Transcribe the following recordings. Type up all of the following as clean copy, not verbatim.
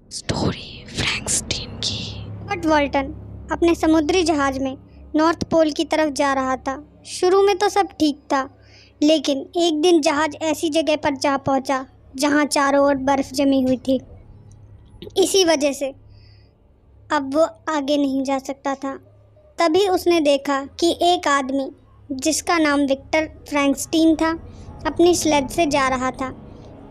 Story Frankenstein की। Scott वॉल्टन अपने समुद्री जहाज में नॉर्थ पोल की तरफ जा रहा था। शुरू में तो सब ठीक था, लेकिन एक दिन जहाज ऐसी जगह पर जा पहुंचा जहां चारों ओर बर्फ जमी हुई थी। इसी वजह से अब वो आगे नहीं जा सकता था। तभी उसने देखा कि एक आदमी जिसका नाम विक्टर फ्रैंकस्टीन था अपनी स्लेज से जा रहा था।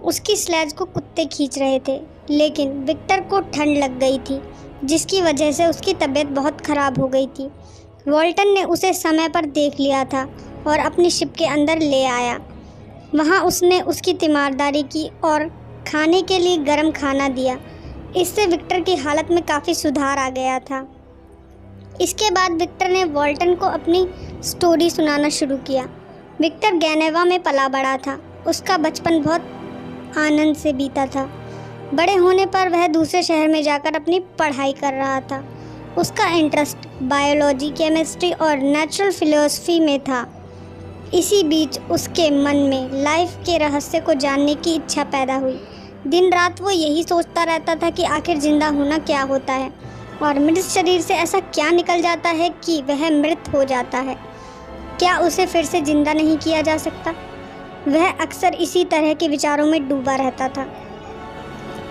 उसकी स्लेज को कुत्ते खींच रहे थे, लेकिन विक्टर को ठंड लग गई थी, जिसकी वजह से उसकी तबीयत बहुत ख़राब हो गई थी। वॉल्टन ने उसे समय पर देख लिया था और अपनी शिप के अंदर ले आया। वहाँ उसने उसकी तीमारदारी की और खाने के लिए गर्म खाना दिया। इससे विक्टर की हालत में काफ़ी सुधार आ गया था। इसके बाद विक्टर ने वॉल्टन को अपनी स्टोरी सुनाना शुरू किया। विक्टर गेनेवा में पला बड़ा था। उसका बचपन बहुत आनंद से बीता था। बड़े होने पर वह दूसरे शहर में जाकर अपनी पढ़ाई कर रहा था। उसका इंटरेस्ट बायोलॉजी, केमिस्ट्री और नेचुरल फिलॉसफी में था। इसी बीच उसके मन में लाइफ के रहस्य को जानने की इच्छा पैदा हुई। दिन रात वो यही सोचता रहता था कि आखिर जिंदा होना क्या होता है और मृत शरीर से ऐसा क्या निकल जाता है कि वह मृत हो जाता है। क्या उसे फिर से जिंदा नहीं किया जा सकता? वह अक्सर इसी तरह के विचारों में डूबा रहता था।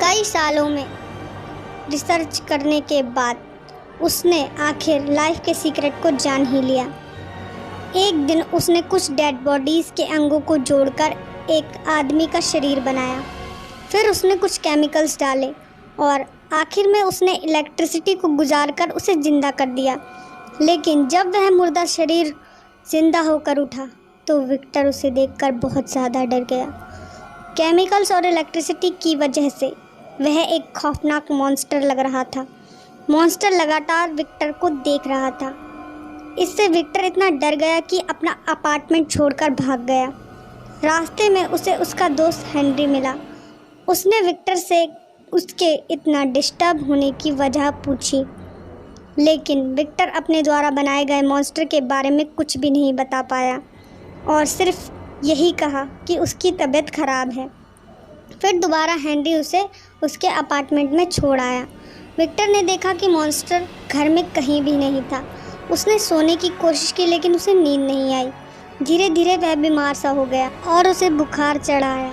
कई सालों में रिसर्च करने के बाद उसने आखिर लाइफ के सीक्रेट को जान ही लिया। एक दिन उसने कुछ डेड बॉडीज़ के अंगों को जोड़कर एक आदमी का शरीर बनाया। फिर उसने कुछ केमिकल्स डाले और आखिर में उसने इलेक्ट्रिसिटी को गुजारकर उसे ज़िंदा कर दिया। लेकिन जब वह मुर्दा शरीर ज़िंदा होकर उठा तो विक्टर उसे देखकर बहुत ज़्यादा डर गया। केमिकल्स और इलेक्ट्रिसिटी की वजह से वह एक खौफनाक मॉन्स्टर लग रहा था। मॉन्स्टर लगातार विक्टर को देख रहा था। इससे विक्टर इतना डर गया कि अपना अपार्टमेंट छोड़कर भाग गया। रास्ते में उसे उसका दोस्त हेनरी मिला। उसने विक्टर से उसके इतना डिस्टर्ब होने की वजह पूछी, लेकिन विक्टर अपने द्वारा बनाए गए मॉन्स्टर के बारे में कुछ भी नहीं बता पाया और सिर्फ यही कहा कि उसकी तबीयत ख़राब है। फिर दोबारा हेनरी उसे उसके अपार्टमेंट में छोड़ आया। विक्टर ने देखा कि मॉन्स्टर घर में कहीं भी नहीं था। उसने सोने की कोशिश की, लेकिन उसे नींद नहीं आई। धीरे धीरे वह बीमार सा हो गया और उसे बुखार चढ़ा आया।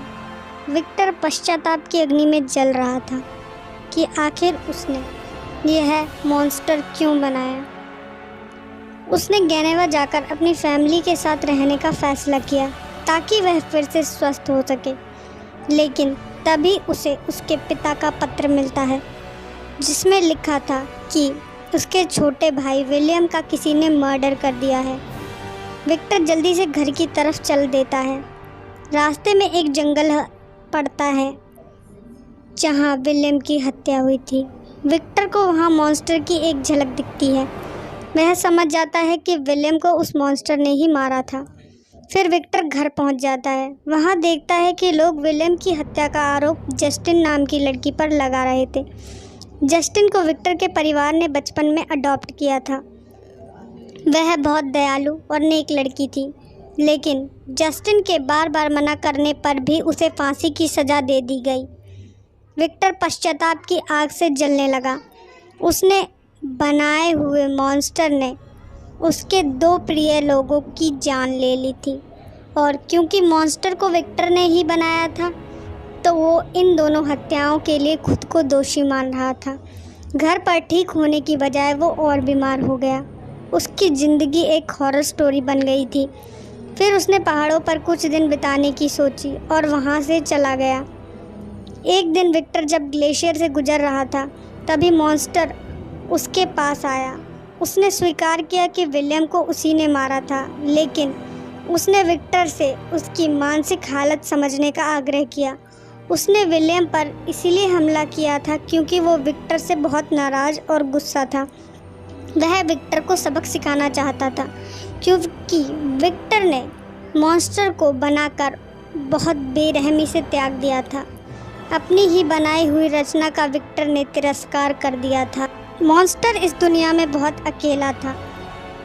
विक्टर पश्चाताप की अग्नि में जल रहा था कि आखिर उसने यह मॉन्स्टर क्यों बनाया। उसने गेनेवा जाकर अपनी फैमिली के साथ रहने का फ़ैसला किया ताकि वह फिर से स्वस्थ हो सके। लेकिन तभी उसे उसके पिता का पत्र मिलता है, जिसमें लिखा था कि उसके छोटे भाई विलियम का किसी ने मर्डर कर दिया है। विक्टर जल्दी से घर की तरफ चल देता है। रास्ते में एक जंगल पड़ता है जहां विलियम की हत्या हुई थी। विक्टर को वहां मॉन्स्टर की एक झलक दिखती है। वह समझ जाता है कि विलियम को उस मॉन्स्टर ने ही मारा था। फिर विक्टर घर पहुंच जाता है। वहां देखता है कि लोग विलियम की हत्या का आरोप जस्टिन नाम की लड़की पर लगा रहे थे। जस्टिन को विक्टर के परिवार ने बचपन में अडॉप्ट किया था। वह बहुत दयालु और नेक लड़की थी, लेकिन जस्टिन के बार बार मना करने पर भी उसे फांसी की सज़ा दे दी गई। विक्टर पश्चाताप की आग से जलने लगा। उसने बनाए हुए मॉन्स्टर ने उसके दो प्रिय लोगों की जान ले ली थी, और क्योंकि मॉन्स्टर को विक्टर ने ही बनाया था तो वो इन दोनों हत्याओं के लिए खुद को दोषी मान रहा था। घर पर ठीक होने की बजाय वो और बीमार हो गया। उसकी ज़िंदगी एक हॉरर स्टोरी बन गई थी। फिर उसने पहाड़ों पर कुछ दिन बिताने की सोची और वहाँ से चला गया। एक दिन विक्टर जब ग्लेशियर से गुजर रहा था, तभी मॉन्स्टर उसके पास आया। उसने स्वीकार किया कि विलियम को उसी ने मारा था, लेकिन उसने विक्टर से उसकी मानसिक हालत समझने का आग्रह किया। उसने विलियम पर इसीलिए हमला किया था क्योंकि वो विक्टर से बहुत नाराज़ और गुस्सा था। वह विक्टर को सबक सिखाना चाहता था, क्योंकि विक्टर ने मॉन्स्टर को बनाकर बहुत बेरहमी से त्याग दिया था। अपनी ही बनाई हुई रचना का विक्टर ने तिरस्कार कर दिया था। मॉन्स्टर इस दुनिया में बहुत अकेला था।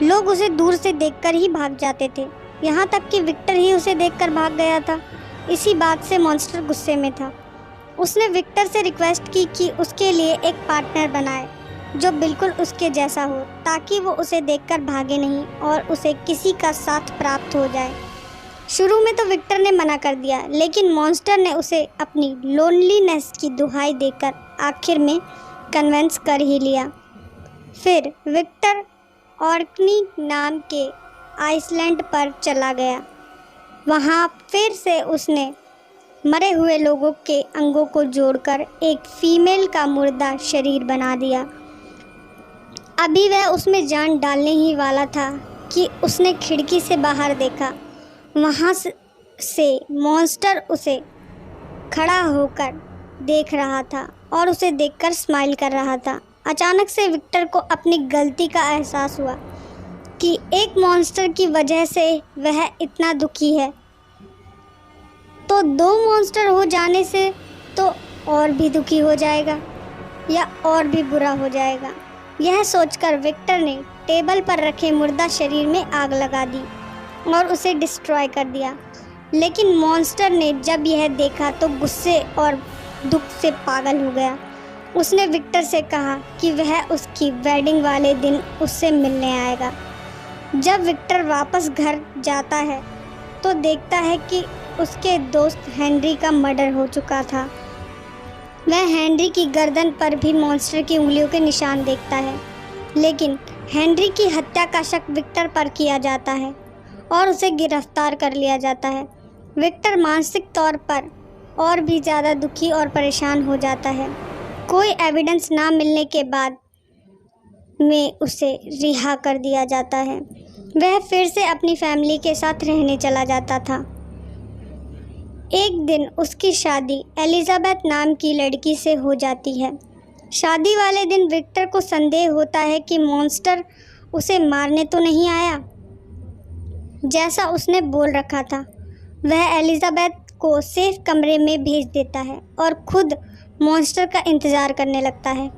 लोग उसे दूर से देखकर ही भाग जाते थे, यहाँ तक कि विक्टर ही उसे देखकर भाग गया था। इसी बात से मॉन्स्टर गुस्से में था। उसने विक्टर से रिक्वेस्ट की कि उसके लिए एक पार्टनर बनाए जो बिल्कुल उसके जैसा हो, ताकि वो उसे देखकर भागे नहीं और उसे किसी का साथ प्राप्त हो जाए। शुरू में तो विक्टर ने मना कर दिया, लेकिन मॉन्स्टर ने उसे अपनी लोनलीनेस की दुहाई देकर आखिर में कन्विंस कर ही लिया। फिर विक्टर ऑर्कनी नाम के आइसलैंड पर चला गया। वहाँ फिर से उसने मरे हुए लोगों के अंगों को जोड़कर एक फीमेल का मुर्दा शरीर बना दिया। अभी वह उसमें जान डालने ही वाला था कि उसने खिड़की से बाहर देखा। वहाँ से मॉन्स्टर उसे खड़ा होकर देख रहा था और उसे देखकर स्माइल कर रहा था। अचानक से विक्टर को अपनी गलती का एहसास हुआ कि एक मॉन्स्टर की वजह से वह इतना दुखी है, तो 2 मॉन्स्टर हो जाने से तो और भी दुखी हो जाएगा या और भी बुरा हो जाएगा। यह सोचकर विक्टर ने टेबल पर रखे मुर्दा शरीर में आग लगा दी और उसे डिस्ट्रॉय कर दिया। लेकिन मॉन्स्टर ने जब यह देखा तो गुस्से और दुख से पागल हो गया। उसने विक्टर से कहा कि वह उसकी वेडिंग वाले दिन उससे मिलने आएगा। जब विक्टर वापस घर जाता है तो देखता है कि उसके दोस्त हेनरी का मर्डर हो चुका था। वह हेनरी की गर्दन पर भी मॉन्स्टर की उंगलियों के निशान देखता है, लेकिन हेनरी की हत्या का शक विक्टर पर किया जाता है और उसे गिरफ्तार कर लिया जाता है। विक्टर मानसिक तौर पर और भी ज़्यादा दुखी और परेशान हो जाता है। कोई एविडेंस ना मिलने के बाद में उसे रिहा कर दिया जाता है। वह फिर से अपनी फैमिली के साथ रहने चला जाता था। एक दिन उसकी शादी एलिजाबेथ नाम की लड़की से हो जाती है। शादी वाले दिन विक्टर को संदेह होता है कि मॉन्स्टर उसे मारने तो नहीं आया जैसा उसने बोल रखा था। वह एलिजाबेथ को सेफ कमरे में भेज देता है और खुद मॉन्स्टर का इंतज़ार करने लगता है।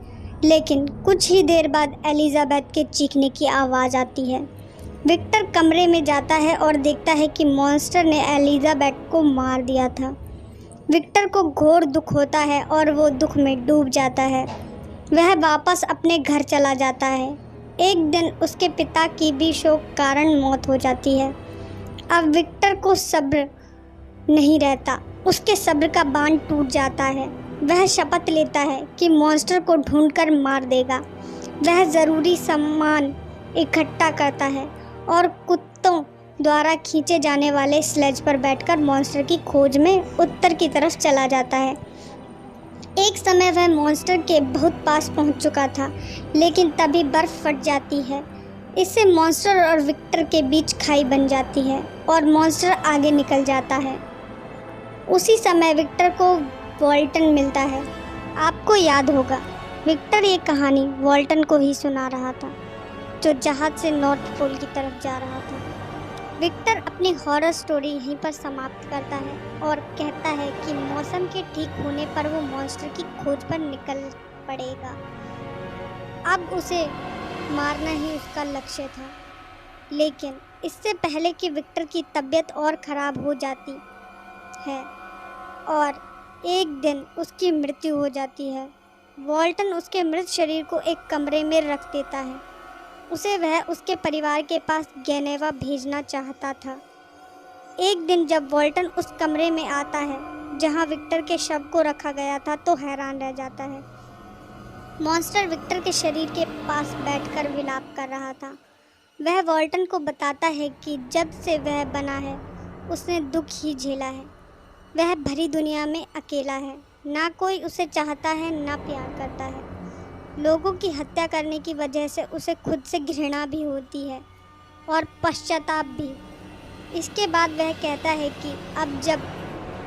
लेकिन कुछ ही देर बाद एलिजाबेथ के चीखने की आवाज़ आती है। विक्टर कमरे में जाता है और देखता है कि मॉन्स्टर ने एलिजाबेथ को मार दिया था। विक्टर को घोर दुख होता है और वो दुख में डूब जाता है। वह वापस अपने घर चला जाता है। एक दिन उसके पिता की भी शोक कारण मौत हो जाती है। अब विक्टर को सब्र नहीं रहता। उसके सब्र का बांध टूट जाता है। वह शपथ लेता है कि मॉन्स्टर को ढूंढकर मार देगा। वह ज़रूरी सामान इकट्ठा करता है और कुत्तों द्वारा खींचे जाने वाले स्लेज पर बैठकर मॉन्स्टर की खोज में उत्तर की तरफ चला जाता है। एक समय वह मॉन्स्टर के बहुत पास पहुंच चुका था, लेकिन तभी बर्फ़ फट जाती है। इससे मॉन्स्टर और विक्टर के बीच खाई बन जाती है और मॉन्स्टर आगे निकल जाता है। उसी समय विक्टर को वॉल्टन मिलता है। आपको याद होगा, विक्टर ये कहानी वॉल्टन को ही सुना रहा था, जो जहाज़ से नॉर्थ पोल की तरफ जा रहा था। विक्टर अपनी हॉरर स्टोरी यहीं पर समाप्त करता है और कहता है कि मौसम के ठीक होने पर वो मॉन्स्टर की खोज पर निकल पड़ेगा। अब उसे मारना ही उसका लक्ष्य था, लेकिन इससे पहले कि विक्टर की तबीयत और ख़राब हो जाती है और एक दिन उसकी मृत्यु हो जाती है। वॉल्टन उसके मृत शरीर को एक कमरे में रख देता है। उसे वह उसके परिवार के पास गेनेवा भेजना चाहता था। एक दिन जब वॉल्टन उस कमरे में आता है जहां विक्टर के शव को रखा गया था, तो हैरान रह जाता है। मॉन्स्टर विक्टर के शरीर के पास बैठकर विलाप कर रहा था। वह वॉल्टन को बताता है कि जब से वह बना है उसने दुख ही झेला है। वह भरी दुनिया में अकेला है, ना कोई उसे चाहता है ना प्यार करता है। लोगों की हत्या करने की वजह से उसे खुद से घृणा भी होती है और पश्चाताप भी। इसके बाद वह कहता है कि अब जब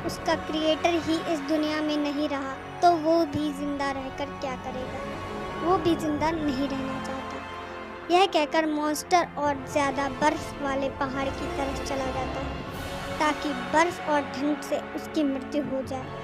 उसका क्रिएटर ही इस दुनिया में नहीं रहा तो वो भी ज़िंदा रहकर क्या करेगा। वो भी ज़िंदा नहीं रहना चाहता। यह कहकर मॉन्स्टर और ज़्यादा बर्फ़ वाले पहाड़ की तरफ चला जाता है ताकि बर्फ़ और ठंड से उसकी मृत्यु हो जाए।